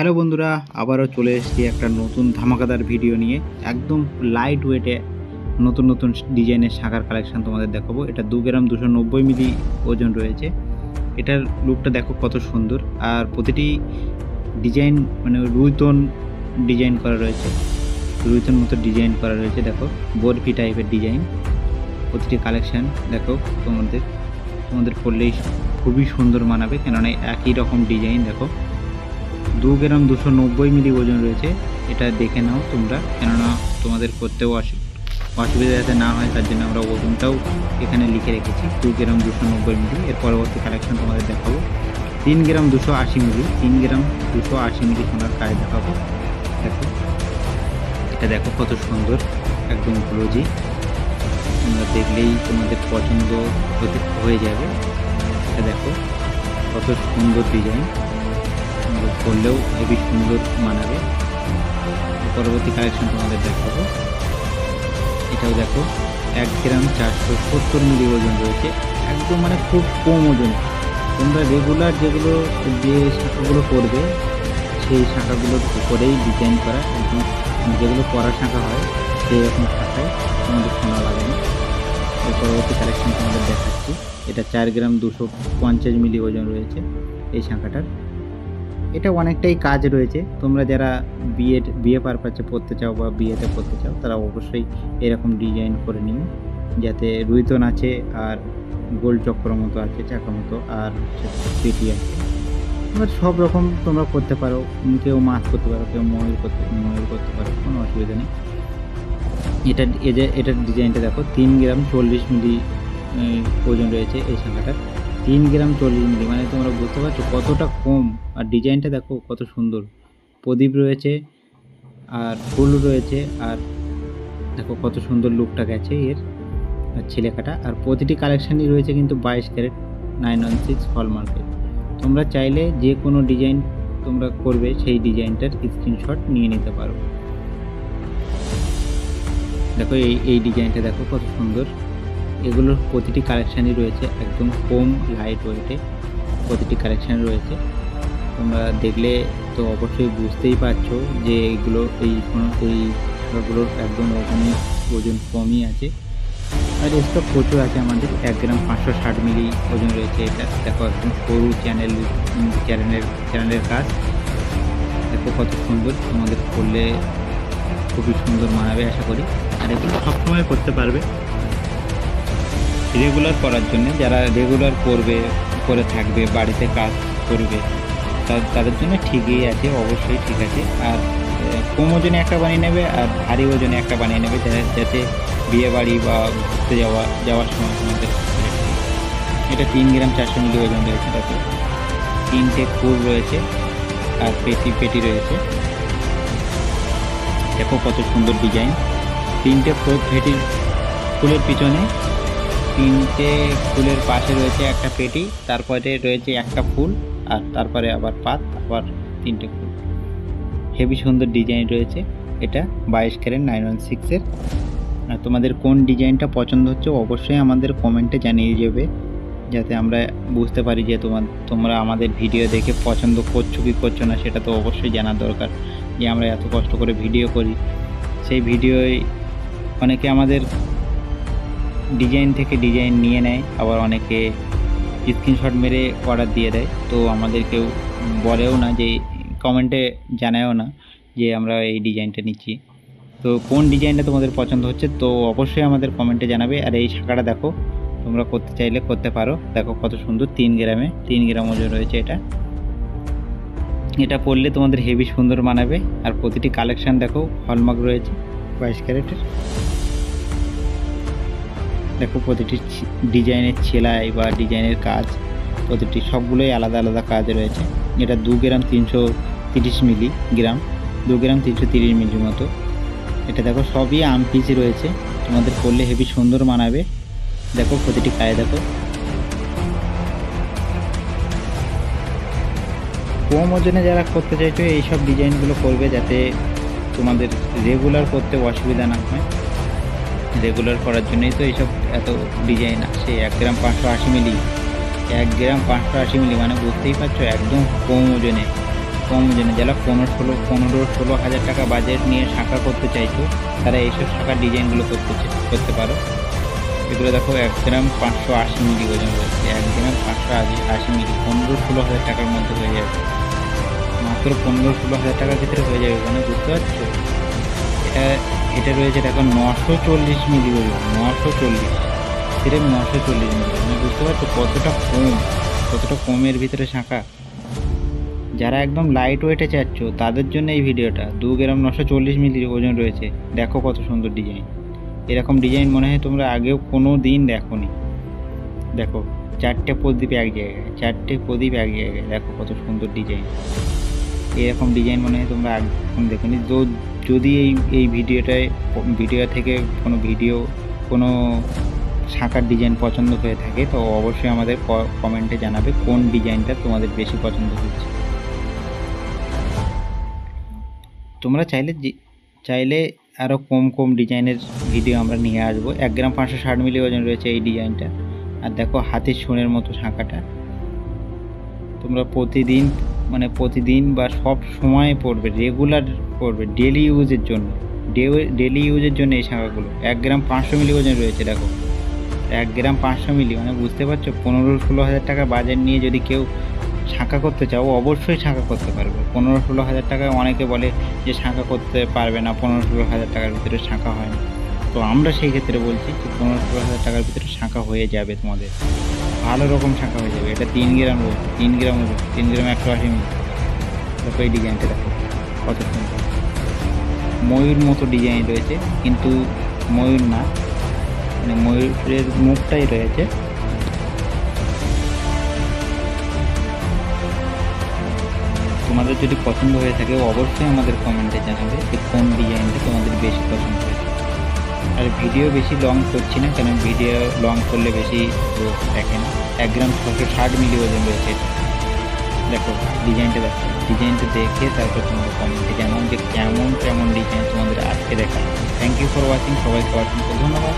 Hello বন্ধুরা, আবারও চলে এসেছি একটা নতুন ধামাকাদার ভিডিও নিয়ে। একদম লাইট ওয়েটে নতুন নতুন ডিজাইনের শাঁখার কালেকশন তোমাদের দেখাবো। এটা 2 গ্রাম 290 মিলি ওজন রয়েছে। এটার লুকটা দেখো কত সুন্দর, আর প্রতিটি ডিজাইন মানে রুইতন ডিজাইন করা রয়েছে, রুইতন মতো ডিজাইন করা রয়েছে। দেখো বরফি টাইপের ডিজাইন, প্রতিটি কালেকশন দেখো তোমাদের পরলেই খুবই সুন্দর মানাবে, কেননা একই রকম ডিজাইন। দেখো 2 গ্রাম 290 মিলি ওজন রয়েছে। এটা দেখে নাও তোমরা, কেননা তোমাদের করতেও অসুবিধা যাতে না হয়, তার জন্য আমরা ওজনটাও এখানে লিখে রেখেছি 2 গ্রাম 290 মিলি। এর পরবর্তী কালেকশন তোমাদের দেখাবো 3 গ্রাম 280 মিলি। 3 গ্রাম 280 মিলি সোনার কাজ দেখাবো। দেখো এটা দেখো কত সুন্দর, একদম গ্লোজি। তোমরা দেখলেই তোমাদের পছন্দ হয়ে যাবে। এটা দেখো কত সুন্দর ডিজাইন, করলেও হেবি সুন্দর মানাবে। পরবর্তী কালেকশন তোমাদের দেখাবো। এটাও দেখো 1 গ্রাম 470 মিলি ওজন রয়েছে, একদম মানে খুব কম ওজন। তোমরা রেগুলার যে শাঁখাগুলো করবে সেই শাঁখাগুলোর উপরেই ডিজাইন করা, একদম যেগুলো পরা শাঁখা হয় সেই রকম শাঁখায় তোমাদের শোনা লাগে না। এর পরবর্তী কালেকশন তোমাদের দেখাচ্ছি। এটা 4 গ্রাম 250 মিলি ওজন রয়েছে এই শাঁখাটার। এটা অনেকটাই কাজ রয়েছে। তোমরা যারা বিয়ে পারপাসে পড়তে চাও বা বিয়েতে পড়তে চাও, তারা অবশ্যই এরকম ডিজাইন করে নিও, যাতে রুইতন আছে আর গোল চক্র মতো আছে, চাকা মতো, আর পেটি আছে। তোমরা সব রকম তোমরা করতে পারো। কেউ মাছ করতে পারো, কেউ ময়ূর করতে পারো, কোনো অসুবিধা নেই। এটার ডিজাইনটা দেখো 3 গ্রাম 40 মিলি ওজন রয়েছে এই শাঁখাটার। 3 গ্রাম 40 মিলি মানে তোমরা বুঝতে পারছো কতটা কম। আর ডিজাইনটা দেখো কত সুন্দর, প্রদীপ রয়েছে আর ফুল রয়েছে, আর দেখো কত সুন্দর লুকটা গেছে এর ছিলেকাটা। আর প্রতিটি কালেকশানই রয়েছে কিন্তু 22 ক্যারেট 916 হলমার্কের। তোমরা চাইলে যে কোনো ডিজাইন তোমরা করবে সেই ডিজাইনটার স্ক্রিনশট নিয়ে নিতে পারো। দেখো এই ডিজাইনটা দেখো কত সুন্দর। এগুলোর প্রতিটি কালেকশানই রয়েছে একদম কম লাইট ওয়েটে, প্রতিটি কালেকশান রয়েছে। তোমরা দেখলে তো অবশ্যই বুঝতেই পারছো যে এই শাঁখাগুলোর একদম ওজন কমই আছে। আর স্টক প্রচুর আছে আমাদের। 1 গ্রাম 560 মিলি ওজন রয়েছে এটা। দেখো একদম সরু চ্যানেলের কাজ। দেখো কত সুন্দর, তোমাদের করলে খুবই সুন্দর মানাবে আশা করি। আর এগুলো সবসময় করতে পারবে রেগুলার করার জন্য, যারা রেগুলার করে থাকবে, বাড়িতে কাজ করবে, তাদের জন্য ঠিকই আছে, অবশ্যই ঠিক আছে। আর কম ওজনে একটা বানিয়ে নেবে আর ভারী ওজনে একটা বানিয়ে নেবে, যাতে বিয়ে বাড়ি বা ঘুরতে যাওয়ার সময় তোমাদের। এটা 3 গ্রাম 400 মিলি ওজন রয়েছে। দেখো 3টে ফুল রয়েছে আর পেটি রয়েছে। দেখো কত সুন্দর ডিজাইন। 3টে ফুলের পিছনে 3টে ফুলের পাশে রয়েছে একটা পেটি, তারপরে রয়েছে একটা ফুল, আর তারপরে আবার পাত, আবার 3টে ফুল। হেভি সুন্দর ডিজাইন রয়েছে। এটা 22 ক্যারেট 916-এর। আর তোমাদের কোন ডিজাইনটা পছন্দ হচ্ছে অবশ্যই আমাদের কমেন্টে জানিয়ে যাবে, যাতে আমরা বুঝতে পারি যে তোমরা আমাদের ভিডিও দেখে পছন্দ করছো কি করছো না। সেটা তো অবশ্যই জানার দরকার, যে আমরা এত কষ্ট করে ভিডিও করি, সেই ভিডিওয় অনেকে আমাদের ডিজাইন থেকে ডিজাইন নিয়ে নেয়, আবার অনেকে স্ক্রিনশট মেরে অর্ডার দিয়ে দেয়। তো আমাদের কেউ বলেও না, যে কমেন্টে জানায়ও না যে আমরা এই ডিজাইনটা নিচ্ছি। তো কোন ডিজাইনটা তোমাদের পছন্দ হচ্ছে তো অবশ্যই আমাদের কমেন্টে জানাবে। আর এই শাঁখাটা দেখো, তোমরা করতে চাইলে করতে পারো। দেখো কত সুন্দর, 3 গ্রাম ওজন রয়েছে এটা পরলে তোমাদের হেভি সুন্দর মানাবে। আর প্রতিটি কালেকশান দেখো হলমার্ক রয়েছে 22 ক্যারেটের। দেখো প্রতিটি ডিজাইনের সেলাই বা ডিজাইনের কাজ, প্রতিটি সবগুলোই আলাদা আলাদা কাজ রয়েছে। এটা 2 গ্রাম 330 মিলি গ্রাম, 2 গ্রাম 330 মিলির মতো। এটা দেখো সবই আম পিস রয়েছে, তোমাদের করলে হেভি সুন্দর মানাবে। দেখো প্রতিটি কাজ দেখো। কম ওজনে যারা করতে চাইছো এইসব ডিজাইনগুলো করবে, যাতে তোমাদের রেগুলার করতে অসুবিধা না হয়। রেগুলার করার জন্যই তো এইসব এত ডিজাইন আসে। 1 গ্রাম 580 মিলি, 1 গ্রাম 580 মিলি মানে বুঝতেই পারছো একদম কম ওজনে। কম ওজনে যারা 15-16 হাজার টাকা বাজেট নিয়ে শাঁখা করতে চাইছো তারা এইসব শাঁখার ডিজাইনগুলো করতে পারো। এগুলো দেখো 1 গ্রাম 580 মিলি ওজন রয়েছে, 1 গ্রাম 580 মিলি 15-16 হাজার টাকার মধ্যে হয়ে যাবে, মাত্র 15-16 হাজার টাকার ভিতরে হয়ে যাবে। মানে বুঝতে পারছো, এটা রয়েছে দেখো 940 মিলি ওজন, 940 সিরেপ 940 মিলি। মানে বুঝতে পারছো কতটা কমের ভিতরে শাঁখা। যারা একদম লাইট ওয়েটে চাচ্ছ তাদের জন্য এই ভিডিওটা। 2 গ্রাম 940 মিলি ওজন রয়েছে, দেখো কত সুন্দর ডিজাইন। এরকম ডিজাইন মনে হয় তোমরা আগেও কোনো দিন দেখোনি। দেখো 4টে প্রদীপ এক জায়গায়, দেখো কত সুন্দর ডিজাইন। এরকম ডিজাইন মনে হয় তোমরা এখন দেখোনি। তো যদি এই ভিডিও থেকে কোনো শাঁখার ডিজাইন পছন্দ হয়ে থাকে তো অবশ্যই আমাদের কমেন্টে জানাবে কোন ডিজাইনটা তোমাদের বেশি পছন্দ হচ্ছে। তোমরা চাইলে আরও কম ডিজাইনের ভিডিও আমরা নিয়ে আসবো। 1 গ্রাম 560 মিলি ওজন রয়েছে এই ডিজাইনটা। আর দেখো হাতের ছোঁয়ের মতো শাঁখাটা, তোমরা প্রতিদিন বা সব সময় পরবে, রেগুলার পরবে, ডেলি ইউজের জন্য এই শাঁখাগুলো। 1 গ্রাম 500 মিলি ওজন রয়েছে, দেখো 1 গ্রাম 500 মিলি। মানে বুঝতে পারছো 15-16 হাজার টাকা বাজেট নিয়ে যদি কেউ শাঁখা করতে চাও অবশ্যই শাঁখা করতে পারবে। 15-16 হাজার টাকায় অনেকে বলে যে শাঁখা করতে পারবে না, 15-16 হাজার টাকার ভিতরে শাঁখা হয় না। তো আমরা সেই ক্ষেত্রে বলছি যে 15-16 হাজার টাকার ভিতরে শাঁখা হয়ে যাবে, তোমাদের ভালো রকম শাঁখা হয়ে যাবে। এটা 3 গ্রাম রয়েছে, 3 গ্রাম 180 মিলি। দেখো এই ডিজাইনটা দেখো কত সুন্দর, ময়ূর মতো ডিজাইন রয়েছে, কিন্তু ময়ূর না, মানে ময়ূরের মুখটাই রয়েছে। তোমাদের যদি পছন্দ হয়ে থাকে অবশ্যই আমাদের কমেন্টে জানাবে যে কোন ডিজাইনটা তোমাদের বেশি পছন্দ হয়েছে। আর ভিডিও বেশি লং করছি না, কারণ ভিডিও লং করলে বেশি লোক দেখে না। 1 গ্রাম 660 মিলি ওজন রয়েছে এটা। দেখো ডিজাইনটা দেখে তারপর তোমরা কমেন্টে জানাও যে কেমন ডিজাইন তোমাদের আজকে দেখা। থ্যাংক ইউ ফর ওয়াচিং, সবাইকে অসংখ্য ধন্যবাদ।